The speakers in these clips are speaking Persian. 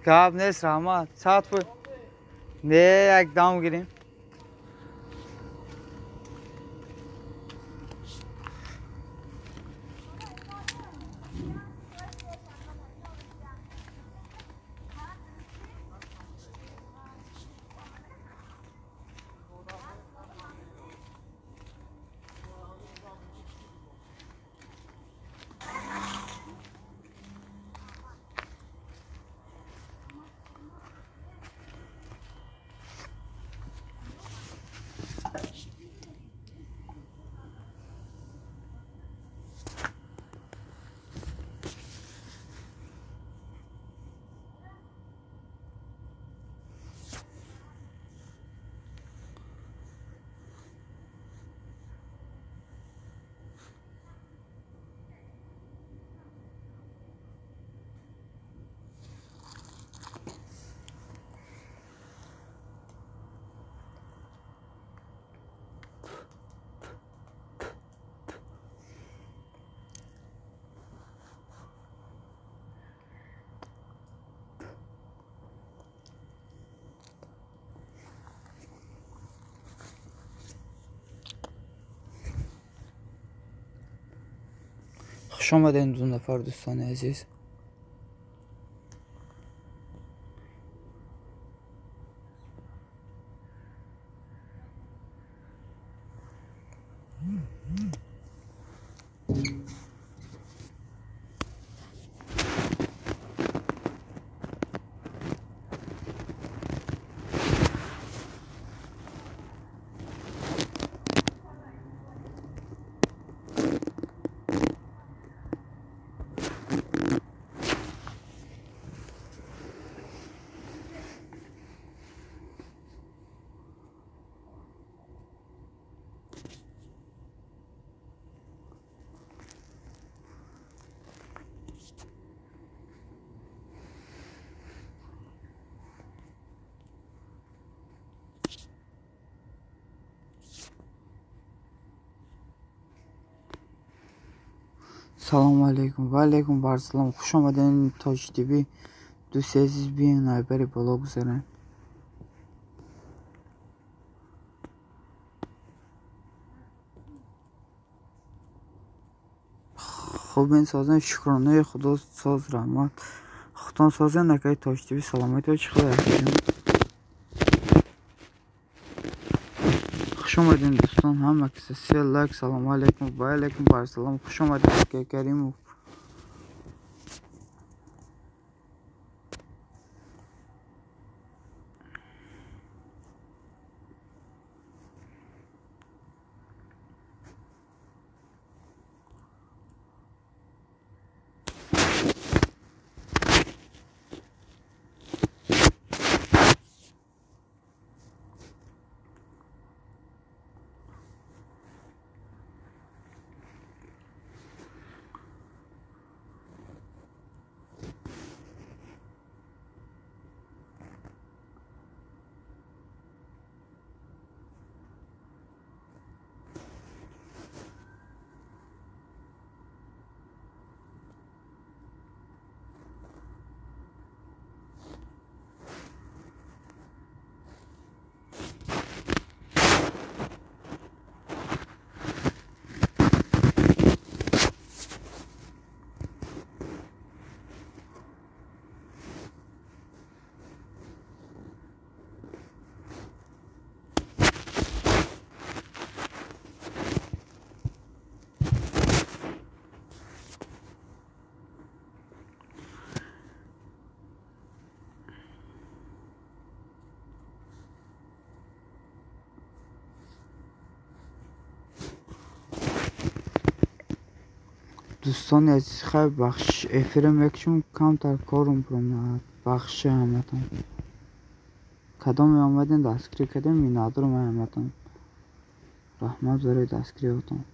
کاب نیست رحمت ساعت بود نه یک دام گیریم خوش آمدین دو نفر دوستان عزیز سلام علیکم و علیکم بر سلام خوش آمدین تاج تیوی دوست عزیز بیاین نایبری بالا گذارن خوب این سازن شکرانه خدا ساز رحمت خودتان سازن نکه تاج تیوی سلامتی و چخواه خوش آمدین دوستان همه کسی سی لایک سلام علیکم و علیکم بر سلام خوش آمدین که کریم دوستان عزیز خیلی بخش افرم یکشون کم تر کارم برم بخش همتون کدام آمدین دستگیری کردیم می ندارم همتون رحمت برای دستگیری هاتون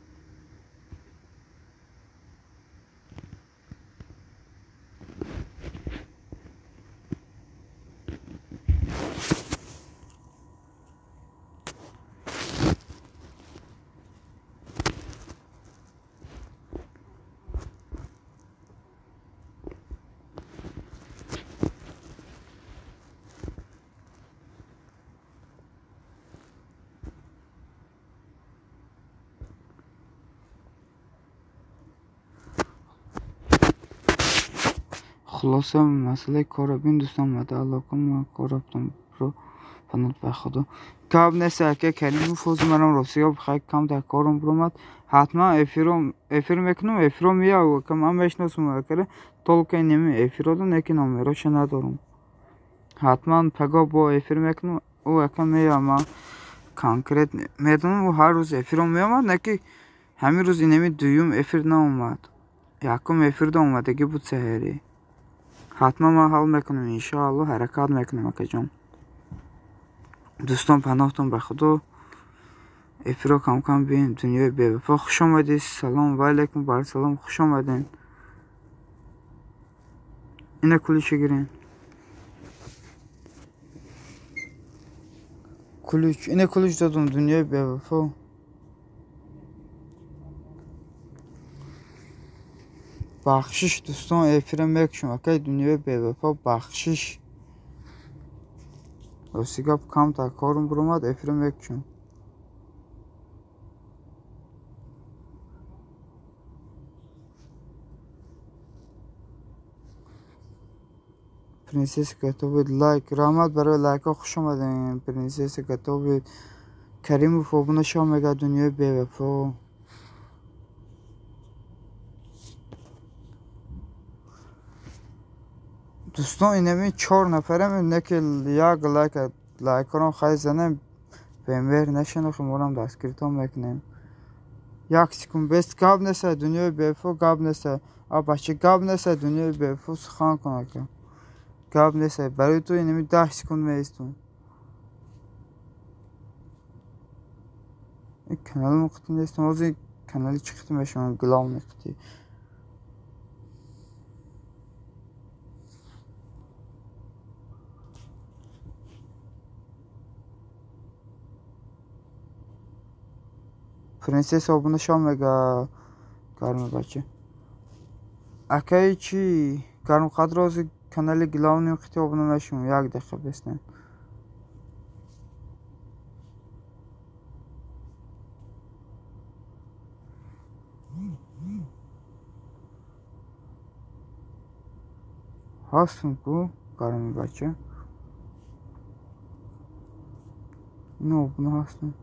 خلاصه مسئله کارابین دوستان مده علاقم کارابتون رو پنات بخدا کاب نسه که کلیم فوز مرام روسیا بخواه کم در کارم برومد حتما افیر میکنم افیرو میاد که من بشناسم که طولکه نمی افیرو نکی نمیروش ندارم حتما پگاه با افیر میکنم او که میاد ما کنکرت میدونم و هر روز افیرو میامد نکی همین روز اینمی دویم افیر نامد یکم افیر دا اومدگی بود سهری حتما من حال میکنم انشاءالله حرکت میکنم اکا جان دوستان پناهتون به خدا افیرو کم کم بین دنیای بی وفا خوش آمدید سلام و علیکم بر سلام خوش آمدین اینه کلیشو گیرین اینه کلیش دادم دنیای بی وفا بخشش دوستان افیرو میکشم اکای دنیای بی وفا بخشش راسیگاب کم تا کارم برومد افیرو میکشم پرنسس گتوبید لایک رحمت برای لایک ها خوش آمدین پرنسس گتوبید کریم و فوبونه شما میگه دنیای بی وفا دوستان اینمی 4 نفرم اینه که یک لایک رو خیلی زنم بمیر نشنه خمورم دستگیرت هم میکنیم یک سکون بست گاب نسه دنیای بی وفا گاب نسه بچه گاب نسه دنیای بی وفا سخن کنه که گاب نسه برای تو اینمی 10 سکون میستون این کانال مقتی نیستم از این کانالی چی میشون گلال مقتی پرنسس آبونه شام میگه گرم بچه اکایی چی گرم قدر از کانال گلال مقتی آبونه میشون یک دقیقه بستن هستم کو گرم بچه اینو آبونه هستم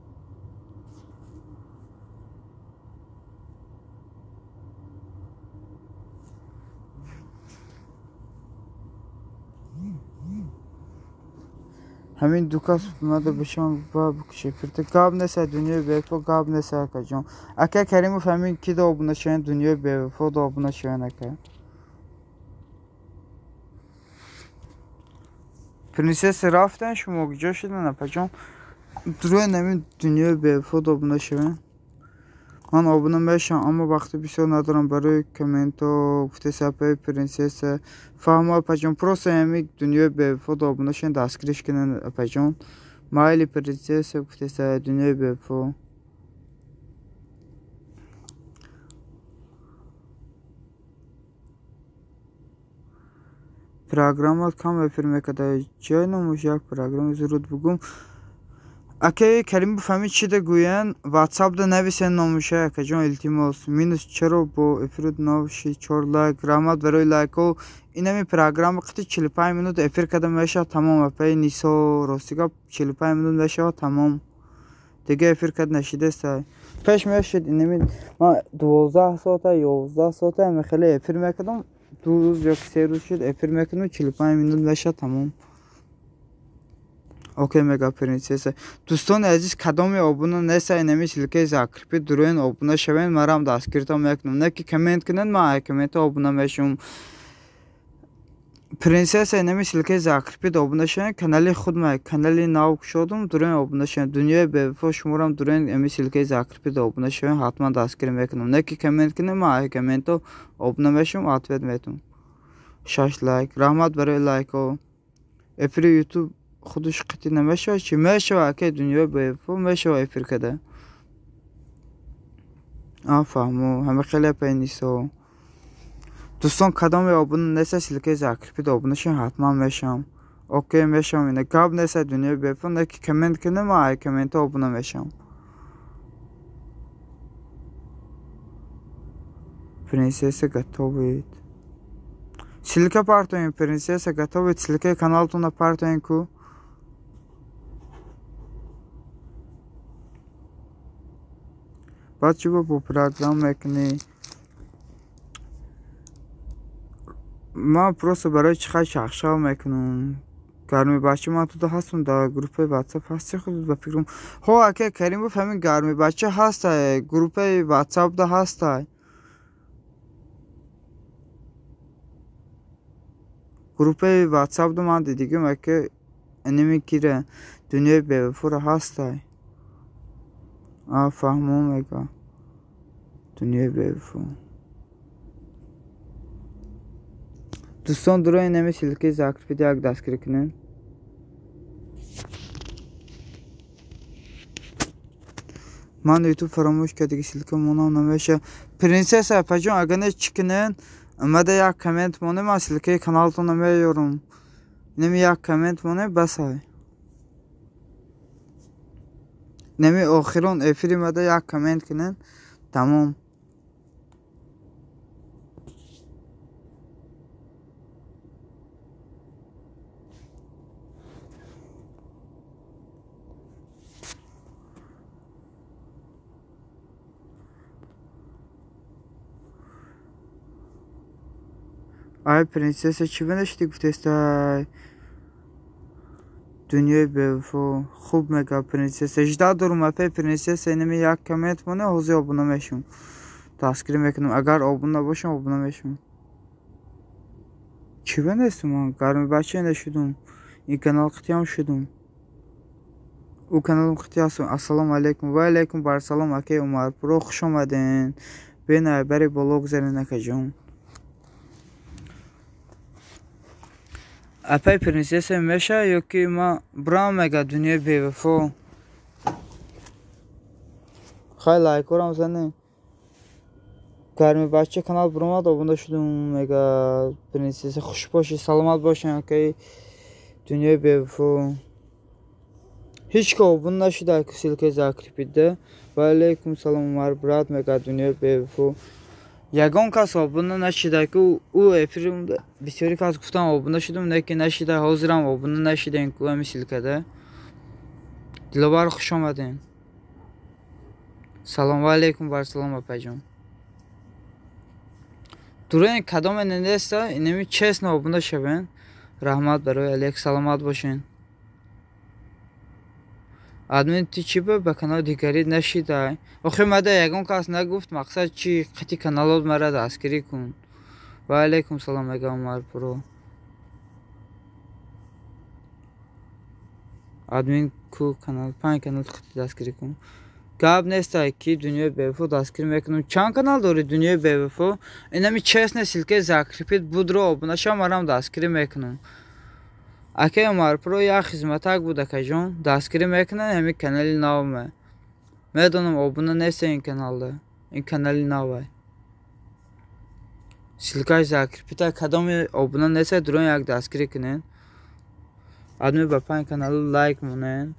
همین دو کس اومده بشم با بکشه فرته گاب نسه دنیای بی وفا گاب نسه اکا جان اکا کریمو فهمین کی دا آبونه شوین دنیای بی وفا دا آبونه شوین اکا پرنسس رفتن شما کجا شدن اپا جان دروی نمین دنیای بی وفا دا آبونه شوین من آبونه میشم اما وقتی بسیار ندارم برای کمنت و گفته سپای پرنسس فهمه اپا جان پروسه همی دنیای بی وفا دا آبونه شوین دستگیرش کنن اپا جان مایلی پرنسس گفته سپای دنیای بی وفا پروگرامات کم افیر میکده جای نموش یک پروگرام زرود بگم اکه کریم بفهمید چی ده گوین واتساپ ده نویسین نموشه اکه جان التیماس مینوس چرا با افیرود نوشی 4 لایک رحمت برای لایک و اینمی پروگرام قطعی 45 منوت افیر کده میشه تمام اپای نیسا راستیگا 45 منوت میشه تمام دیگه افیر کده نشیده سای پیش میشید اینمی ما 12 ساعته 11 ساعته میخیلی افیر میکدم 2 روز یا 3 روز شد افیر میکنم 45 منوت میشه تمام اوکی میگه پرنسس دوستان عزیز کدام آبونه نیست اینمی سلکه زاکرپی دروین آبونه شوین مرام دستگیرتا میکنم نه که کمنت کنن ما کمنت آبونه میشم پرنسس اینمی سلکه زاکرپی آبونه شوین کانال خود ما کانالی ناو شدم دروین آبونه شوین دنیای بی وفا شمارم دروین امی سلکه زاکرپی آبونه شوین حتما دستگیر میکنم نه که کمنت کنن ما کمنت آبونه میشم عطوت میتونم 6 لایک رحمت برای لایک و افری یوتیوب خودش قطعی نمیشه چی میشه که دنیا به وفا میشه افیر کده فهمو همه خیلی پای نیسو دوستان کدام آبونه نیست سلکه زاکرپی آبونه شن حتما میشم اوکی میشم اینه گاب نیست دنیا به وفا نه که کمنت کنه ما کمنت آبونه میشم پرنسس گتوبید Силка партоин, принцесса, готовит силка каналтуна партоинку. بعد چی با پروگرام میکنی من پروسه برای چقدر شخصا میکنم گرمی بچه من تو هستم در گروپ واتساپ هستی خود به فکرم هو اگه کریم بفهمین گرمی بچه هست گروپ واتساپ ده هست گروپ واتساپ ده من دیگه اگه انمی کیره دنیای بیوفور هست فهمون میگه دنیای بیوفور دوستان درای نمی سیلکی زاکرپی دیگ دستگیری کنین من یوتیوب فراموش کردی سیلکی مونم نمیشه پرنسس اپجون اگه نه چکنین امده یک کامنت مونه من سیلکی کانالتون نمیارم نمی یک کامنت مونه بس های نمی آخرون افری مده یک کامنت کنین تمام آی پرنسس چی بنشتی گفتست دنیای بیوفو خوب میگه پرنسس اجدا دارم اپی پرنسس اینمی یک کامنت مونه حوزی آبونه میشم تسکری میکنم اگر آبونه باشم آبونه میشم چی بنستم من گرمی بچه نشدم این کانال قطعی شدم او کانالم قطعی هستم السلام علیکم و علیکم بر سلام اکی عمر پرو خوش آمدین بین بری بلوگ زرین اکی جان اپای پرنسس میشه یا که ما برام میگه دنیای بیوفو خیلی لایک کنم زنی گرمی بچه کانال برامد آبونده شدم میگه پرنسس خوش باشی سلامت باشین که دنیای بیوفو هیچ که آبونده نشده که سیلکی زاکرپیده و علیکم سلام عمر برات میگه دنیای بیوفو یگان کس آبونه نشده که او افریم بسیاری کس گفتم آبونه شدم نه که نشده حاضرم آبونه نشده این که همی سیلکده دلوبر خوش آمدین سلام و علیکم بر سلام اپا جان دوره این کدام ننده اینمی چیست آبونه شوین رحمت برای علیک سلامت باشین ادمین تی چی به کانال دیگری نشیده آخه مده یگان کس نگفت مقصد چی قطعی کانالات مرا دستگیری کن و علیکم سلام اگه عمر پرو ادمین کو کانال 5 کانال قطعی دستگیری کن گاب نیسته که دنیای بیوفو دستگیری میکنم چند کانال داری دنیای بیوفو اینمی چیست نسیلکه زاکرپید بود رو آبونه شما مرام دستگیری میکنم اکی عمر پرو یا خدمتک بود اکی جان دستگیری میکنن همی کانالی ناومه میدونم آبونه نیست این کانالده این کانالی ناوه سیلکای زاکرپیتا کدام آبونه نیست درون یک دستگیری کنین آدمی با 5 کانال لایک مونین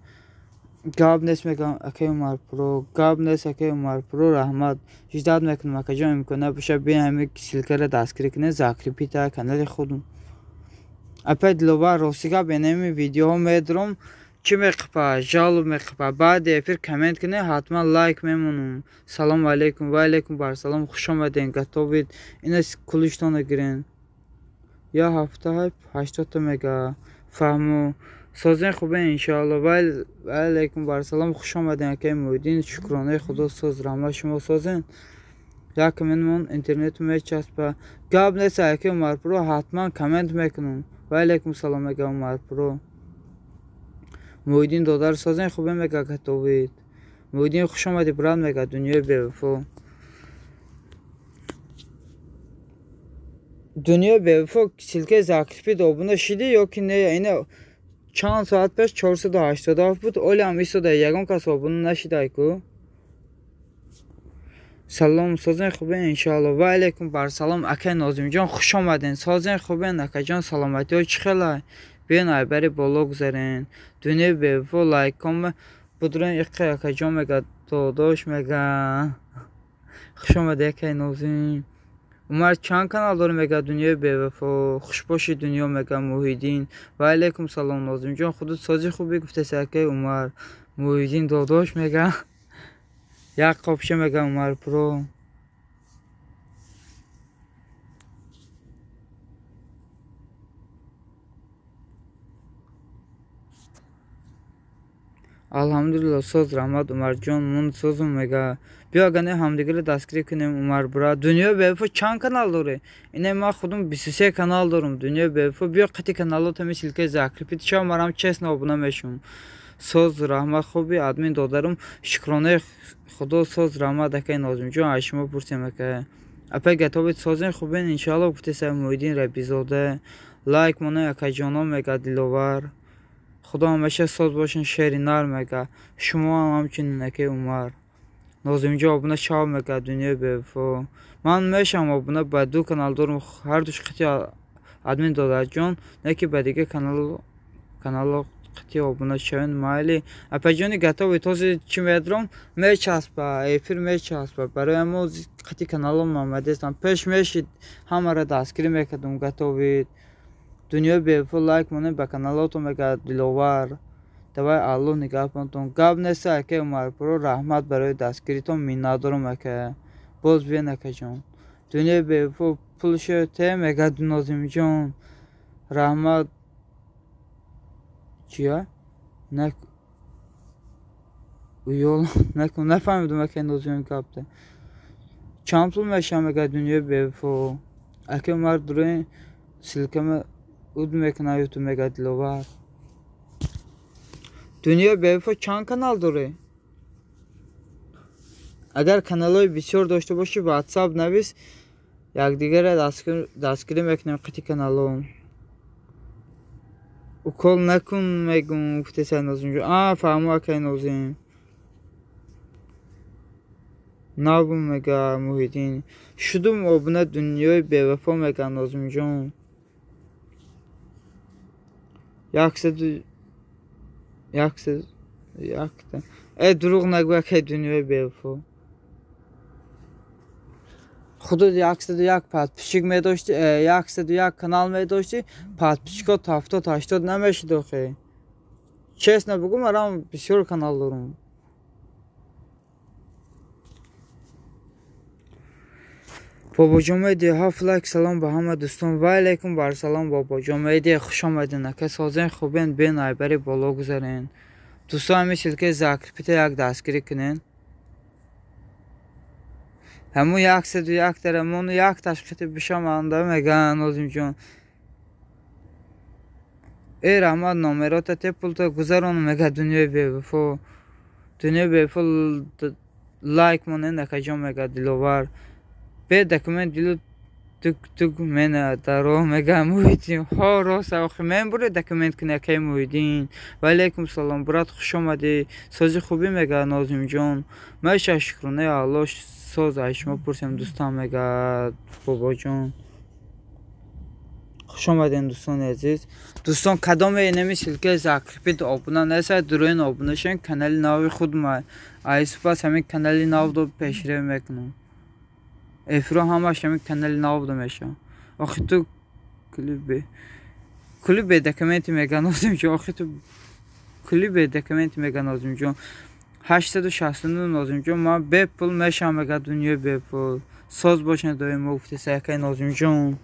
گاب نیست میگم اکی عمر پرو گاب نیست اکی عمر پرو رحمت جداد میکنم اکی جان امکانه بشه بین همی سیلکای را دستگیری کنین زاکرپیتا کانال خودم اپا دلوبر روسیگا بینمی ویدیو میدرم چی میخپا جالب میخپا بعد افیر کامنت کنه حتما لایک میمونم سلام علیکم و علیکم بر سلام خوش آمدین گتوبید این کلوشتان گرین یا هفته های 80 مگا فهمو سازن خوبه انشاءالله و علیکم بر سلام خوش آمدین که مویدین شکرانه خدا ساز رحمت شما سازن یا کمنمون اینترنت میچسبه گاب نیست اکی عمر پرو حتما کامنت میکنم و علیکم سلام اگه عمر پرو مویدین دادر سازن خوبه میگه که توبید مویدین خوش آمدی برات میگه دنیای بیوفو دنیای بیوفو سیلکه زاکرپید آبونه شده یا که نه اینه چند ساعت پیش 487 بود اولی هم ایستاده یگان کس آبونه نشده که سلام سازن خوبه انشاءالله و علیکم بر سلام اکی نازم جان خوش آمدین سازن خوبه اکی جان سلامتی های چی خیلی بیان ای بری بالا گذارین دنیای بیوفو لایک کن بدرین اکی جان میگه داداش میگه خوش آمده اکی نازم Umar çan kanal داره مگه دنیای بی‌وفا خوشباشی دنیا مگه محیدین و علیکم سلام نازم جان خودت سازی خوبی گفته سرکه عمر محیدین داداش مگه یک قابشه مگه عمر پرو الحمدلله söz rahmat Umar Can mun sözüm mega bia gane hamdigile daskri kinem Umar bura dünya befa çan kanal dore ine ma khudum BCC kanal dorum dünya befa bia qati kanalo tami silke zakripit şa maram chesna obuna meshum söz rahmat khobi admin dodarum shukrone khudo söz rahmat akay nazım can aşma pursemaka apa gatovet sözün khubin inşallah gufte muidin epizode like mona akay canom mega dilovar خدا همیشه ساز باشین شعری نر مگه شما هم همچنین که عمر نازم جا abone شاو مگه دنیا بی‌وفا من میشم abone با دو کانال دارم هر دوش قطعی ادمین داده جان نه که با دیگه کانال قطعی abone شوین مایلی اپجانی گتا و تازه چی میدرم میچسبه افیر میچسبه برای ما قطعی کانالم آمده استم پیش میشید همه را دستگیری میکردم گتا و دنیا بی‌وفا لایک مونه با کانالاتون مگه دلوار دوای الله نگاه کنتون گاب نسه که عمر پرو رحمت برای دستگیریتون میندارم که باز بیا نکه جان دنیا بی‌وفا پول شده مگه دنازم جان رحمت چیه؟ یول نکن نفهمیدم که نازم کابته چند پول میشه مگه دنیا بی‌وفا اگه عمر دوره سلکمه ud mekna YouTube mega dilovar dünya بی‌وفا چند kanal dore agar kanaloy bisyor doshte boshi WhatsApp navis yakdigara daskiri meknem qiti kanalom ukol nakun megum ftesa nazunjo fahmu akay nazim nabum mega muhidin shudum obuna dunyoy بی‌وفا mega nazumjon yaksız yaktı dروغ نگو که دنیای بی‌وفا خودت yaksız yak patpişik می داشتی yaksız yak kanal می داشتی patpişik 70-80 نمیشد آخه چیز نبگم الان بسیار kanal دارم بابا جامعه هفت لایک سلام به همه دوستان و علیکم بر سلام بابا جامعه خوش آمدین که سازن خوبین بین ایبری بالا گذارین دوستان مثل که زاکرپیت یک دستگیری کنین همون یک سد و یک درمون یک تشخیص بشم انده میگن نازم جان ای رحمت نامرات تپل تا گذارون میگه دنیا بی‌وفا لایک مونه نکه جان میگه دلوار به دکمنت دیلو تک من دارو مگه مویدین ها راست آخه من بره دکمنت کنه که مویدین و علیکم سلام برات خوش آمدی سازی خوبی مگه نازم جان میشه شکرانه الله ساز شما پرسیم دوستان مگه بابا جان خوش آمدین دوستان عزیز دوستان کدام اینمی سلکه زاکرپید آبونه نسه دروین آبونه شن کانال ناوی خود ما ایسپاس همین کانالی ناو دو پیشره میکنم افرا همش همین کانال ناو دمشه آخه تو کلیب دکمنتی میگن نازم جان آخه تو کلیب دکمنتی میگن نازم جان 869 نازم جان ما به پول میشم مگه دنیا به پول ساز باشن دایم مفتی سرکه نازم جان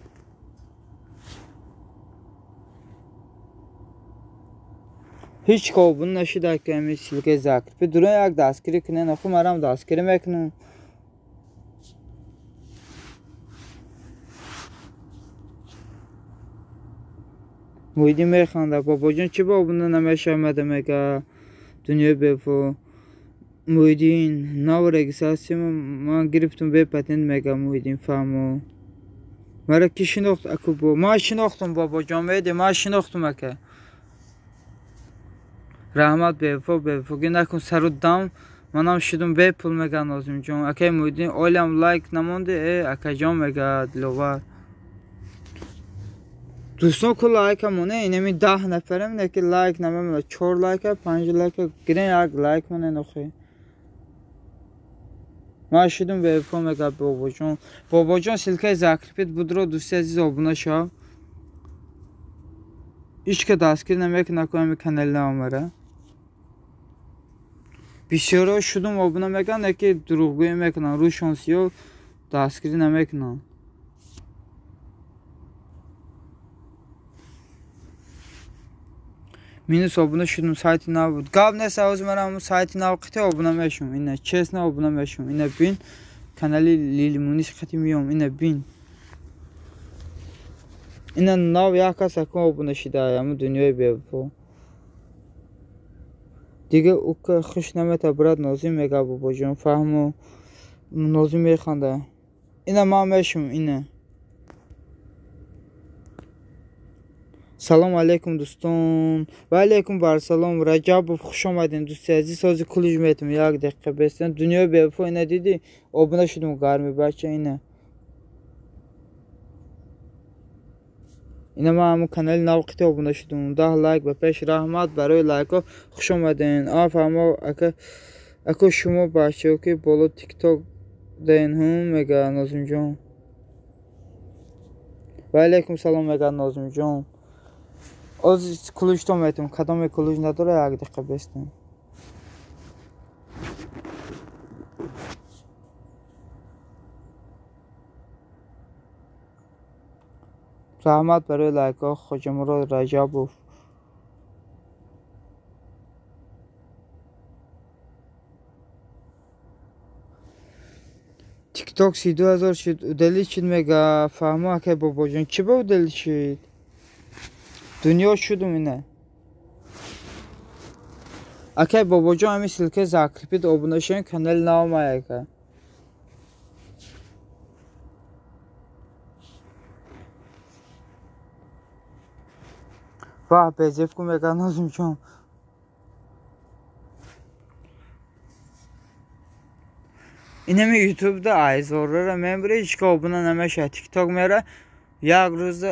هیچ کابون نشده که همی سلکه زکر به درون یک دستگیری کنه نخو مرم دستگیری میکنم مویدی میخنده بابا جان چی با بونه نمیشه آمده مگه دنیا بی‌وفا مویدین ناو رگیساسی من گرفتم به پتنت مگه مویدین فهمو مرا کی شناخت اکو با ما شناختم بابا جان میده ما شناختم اکه رحمت بی‌وفا گی نکن سر و دم منم شدم به پول مگه نازم جان اکه مویدین اولم لایک نمونده اکه جان مگه دلوار دوستان که لایک همونه اینمی 10 نفرم نه که لایک نمیم 4 لایک 5 لایک گرین یک لایک مونه نخوی Maşidum ve Fomega Bobojon. Bobojon silke zakripet budro dusezi obuna şav. İşke daskir nemek nakoyami kanalına amara. Bişero şudum obuna mekan eki durguyu mekna ruşonsiyo daskir nemek na. Minus obuna şudum sayti nav. Gab ne savuz meram sayti nav qite obuna meşum. İne çesne obuna meşum. İne bin kanali lilimuniş khatimiyom. İne bin. İne nav yaka sakın obuna şidayamı dünyaya bevpo. Diga uka khushnamata brad nozim mega bobojon fahmo nozim mekhanda. İne ma meşum İne. Salam aleykum dostum. Ve aleykum barsalam. Racabov xush omadin do'sti aziz. Hozir kulij metim. Yak daqiqa besdan. Dunyo bevafo ina dedi. Obuna shudum garmi bacha ina. Ina ma ham kanal navqiti obuna shudum. 10 like va pesh rahmat baroy like xush omadin. Afamo aka shuma bacho ki bolo TikTok den hum mega nozimjon. Ve aleykum salam mega nozimjon. Az kulujtom etim. Kadam kuluj nadore yak daqiqa besdan. Rahmat برای لایک خوجمرو رجبوف. TikTok 2000 شد udeli شد mega fahma که babacığım çibe udeli şid. Dünya şudum yine. Akay babacığım emi silke zakripit obunlaşan kanal navmaya ka. Vah bezef ku mega nazımcığım. اینه می یوتیوب ده ایزوره ممبری چیکار بنا نمیشه تیک میره یک روز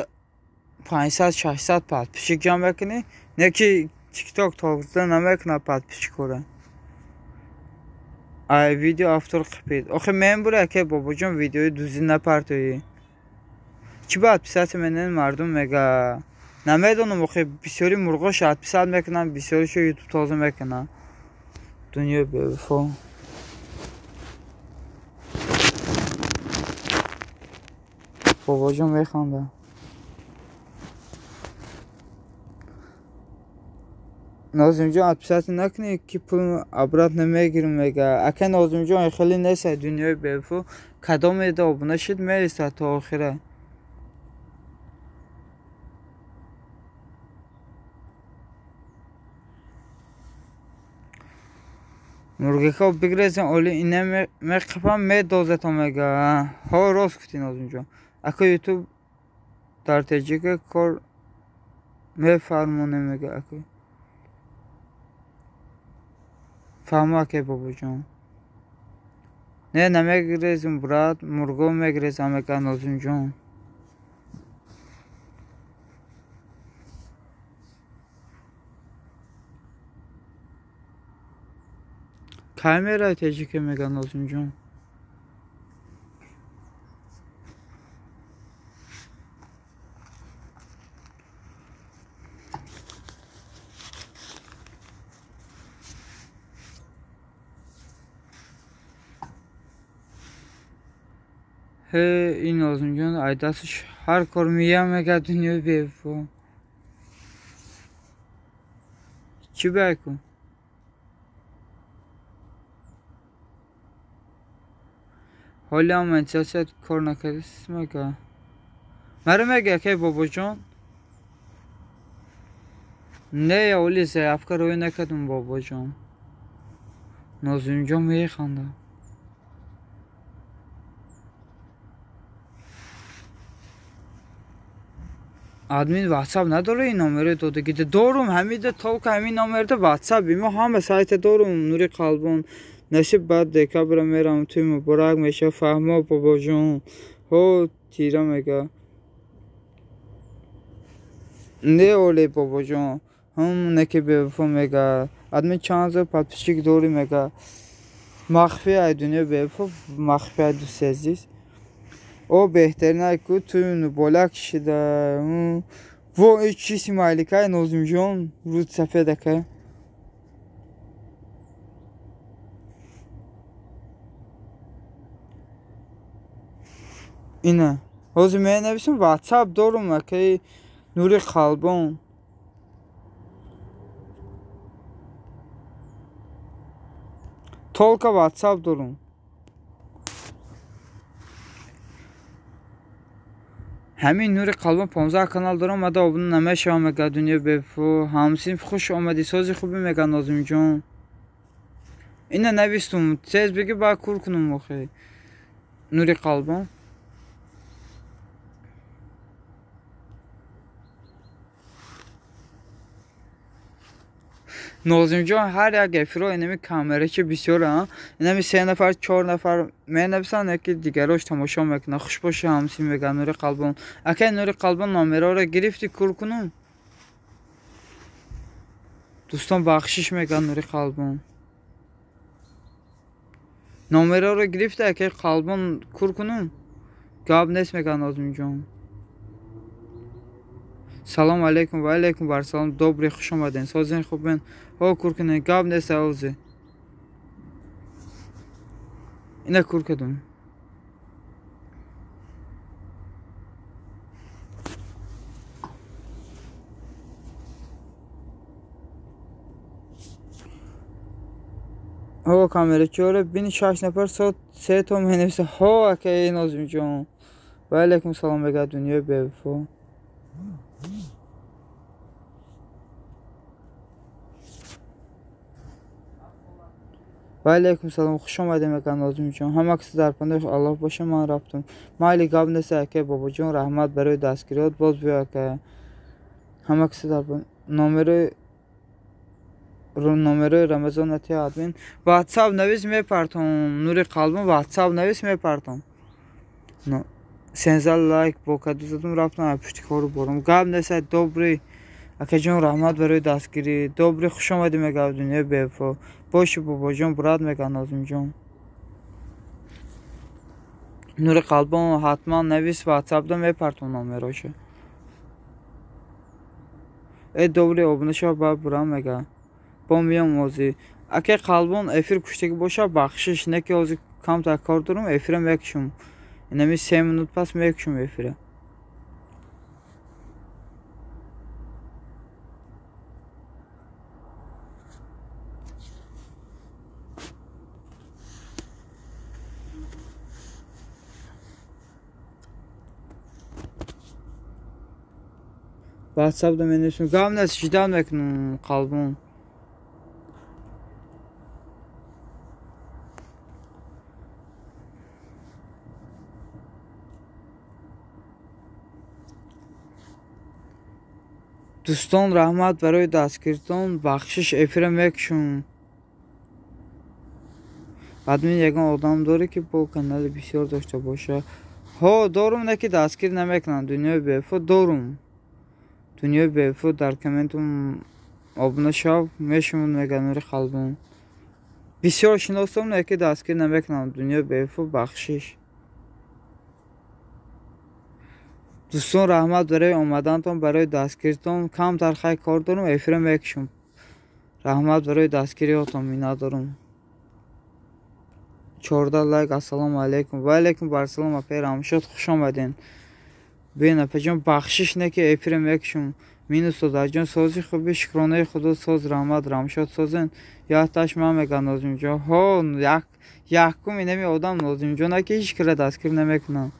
500-600 پات پیشک جمع بکنی نه که تیک تاک تاکزده نمیکنه پات پیشک کنه ای ویدیو افتر قپید آخه ممبره که بابا جان ویدیوی دوزی نپرتویی چی باید پیسات منن مردم مگه نمیدونم آخه بسیاری مرغا شاید پیسات میکنن بسیاری شو یوتیوب تازه میکنن دنیا بفو babacığım meykanda. Nazımcan atpisatı nakni ki pulun abrat nemeye girmege. Ake Nazımcan khali neyse dünyayı befu kadam ede obuna şid meysa ta ahire. Murgeka bigrezen oli ine me kafam me dozet omega. Ha roz kufti Nazımcan. Aka YouTube tartecike kor me farmone mega aka. Fahma ke babacığım. Ne megrezim brat, murgo megrezim mega Nazımcan. Kamera tecike mega Nazımcan. He این Nazımcan aydasış her kormiye mega dünya befu. Çi beku. Hala men siyaset korna kedis mega. Merve mega ke babacığım. Ne ya öyle se afkar oyuna kadın babacığım. Nazımcan meykanda. آدمی واتساپ نداره این نمره داده گیده دارم همیده تاوک همین نمره ده واتساپ بیمه همه سایت دارم نوری قلبون نشیب بعد دکا برم میرم توی مبرک میشه فهمه بابا جون ها تیره میگه نه اولی بابا جون هم نکی بفهم میگه آدمی چند زر پاد پیشک دوری میگه مخفی ای دنیا بیفو مخفی ای دوست عزیز او بهترین ای که توی اونو بالا کشیده و چیزی مالیکه نازم جان رود سفیده که اینه حاضر می نویسم واتساپ دارم که نوری قلبان تولکا واتساپ دارم همین نوری قلبان 15 کانال دارم مده آبونو نمیشه مگه دنیا بفو همسین خوش آمدی سازی خوبی مگه نازم جان اینه نویستم تیز بگی با کور کنم مخی نوری قلبان نازم جان هر یک افرا اینمی کامره که بسیاره اینمی 3 نفر 4 نفر می نویسن که دیگراش تماشا میکنه خوش باشه همسی میگن نوری قلبان اگه نوری قلبان نامره رو گرفتی کور کنم دوستان بخشش میگن نوری قلبان نامره رو گرفتی اگه قلبان کور کنم گاب نیست میگن نازم جان سلام علیکم و علیکم بر سلام دوبری خوش آمدین سازین خوب بین ها کور کنین گاب نیست اوزی اینه کور کدوم ها کامره چوره بین 6 نفر ساعت 3 تا می نویسه ها اکه نازم جان و علیکم سلام بگه دنیای بیوفا و علیکم سلام خوش آمدیم مگه نازم جان همه کسی در پندش الله باشه من رفتم مایلی گاب نیسته که بابا جان رحمت برای دستگیریات باز بیا که همه کسی در پندش نامره رمضان اتی آدمین واتساپ نویس میپرتم نوری قلبم واتساپ نویس میپرتم نه 13 لایک با کدو زدم رفتم پشتی کارو برم گاب نیسته دوبری اکه جان رحمت برای دستگیری دوبری خوش آمدی مگه دنیا بیفا باشه بابا جان براد مگه نازم جان نور قلبم حتما نویس واتساپ دا میپرتم نامراشه ای دوبری آبونه شا با برام مگه با میام موزی اکه قلبم افیر کشتگی باشه بخشش نه که اوزی کم تا کار دارم افیرم یکشم اینمی 3 منوت پس میکشم افیره واتساپ دا منویسم گام نیست جدان میکنم قلبم دوستان رحمت برای دستگیریتان بخشش افیرم یکشم ادمین یگان آدم داره که با کانال بسیار داشته باشه ها دارم نه که دستگیر نمیکنم دنیای بیفو دارم دنیای بیفو در کامنتم آبونه شو میشمون میگن نوری قلبم بسیار شناسم نه که دستگیر نمیکنم دنیای بیفو بخشش دوستان رحمت برای آمدنتان برای دستگیریتان کم ترخی کار دارم افیرم یکشم رحمت برای دستگیریاتان می ندارم 14 لایک السلام علیکم و علیکم بر سلام اپیرم شد خوش آمدین بین اپیجان بخشش نه که افیرم یکشم مینوس داد جان سازی خوبی شکرانه خدا ساز رحمت رمشاد سازن یا تاش من میگن نازم جان ها یکم اینمی آدم نازم جان که هیچ کره دستگیر نمیکنم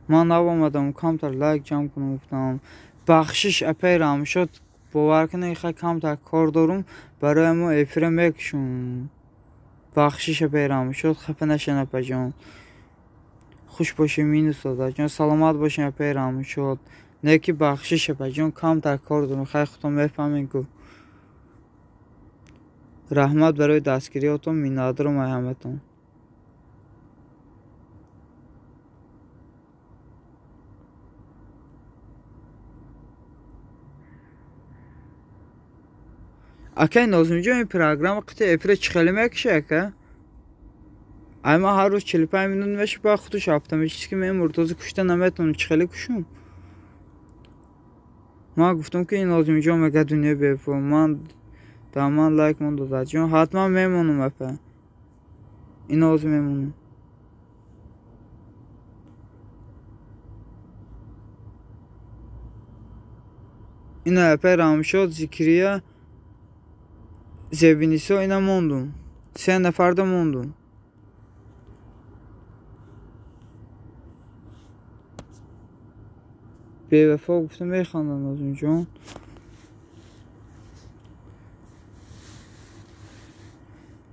من آمدم کمتر لایک جمع کنم گفتم بخشش اپیرم شد باور کنه خیلی کمتر کار دارم برای ما افیرم یکشون بخشش اپیرم شد خفه نشن اپا جان خوش باشه مینوس داده جان سلامت باشه اپیرم شد نه که بخشش اپا جان کمتر کار دارم خیلی خودم میفهمین که رحمت برای دستگیریاتون می ندارم همتون Окей, Нозимҷон, ин программа қити эфира чихеле мекиша, ака? Ай ман ҳар рӯз 45 минут меша ба худуш автоматически мемурд. Този кушта наметавонам чихеле кушам. Ман гуфтам ки ин Нозимҷон мега дунё бевафо. Ман да ман лайк монда ҷон ҳатман мемонам апа. Ин ҳозир мемонам. Ина апа Рамшод, Зикрия, Зебинисо ина мондум. 3 нафарда мондум. Бевафо гуфтам механдам Нозимҷон.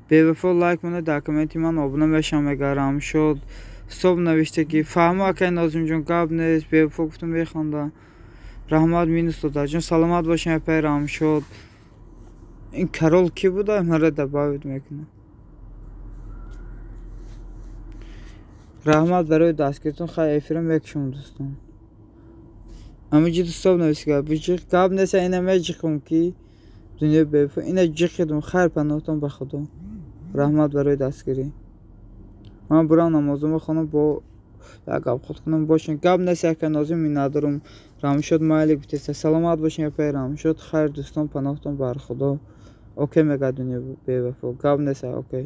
Бевафо лайк монда дар комменти ман обуна мешавам мега Рамшод. Соб навишта ки фаҳма акай Нозимҷон гап нест. Бевафо гуфтам механдам. Раҳмат минус дода ҷон саломат бошем апай Рамшод. ин Карол ки буда мара добавит мекунам. раҳмат барои дастгиритон. хай эфира мекушам дӯстон. амаҷи дӯстон нависга биҷиқ гап нест ина меҷиқам ки дунё бевафо ина ҷиқидум. хайр паноҳтон ба худо. раҳмат барои дастгирӣ. ман бурам намозумо хонам бо як гап худ кунам бошем. гап нест яка нозим миннатдорум. Рамшод майли гуфтеста. саломат бошем апай Рамшод. хайр дӯстон паноҳтон бар худо. окей мега дунё бевафо. гап нест окей.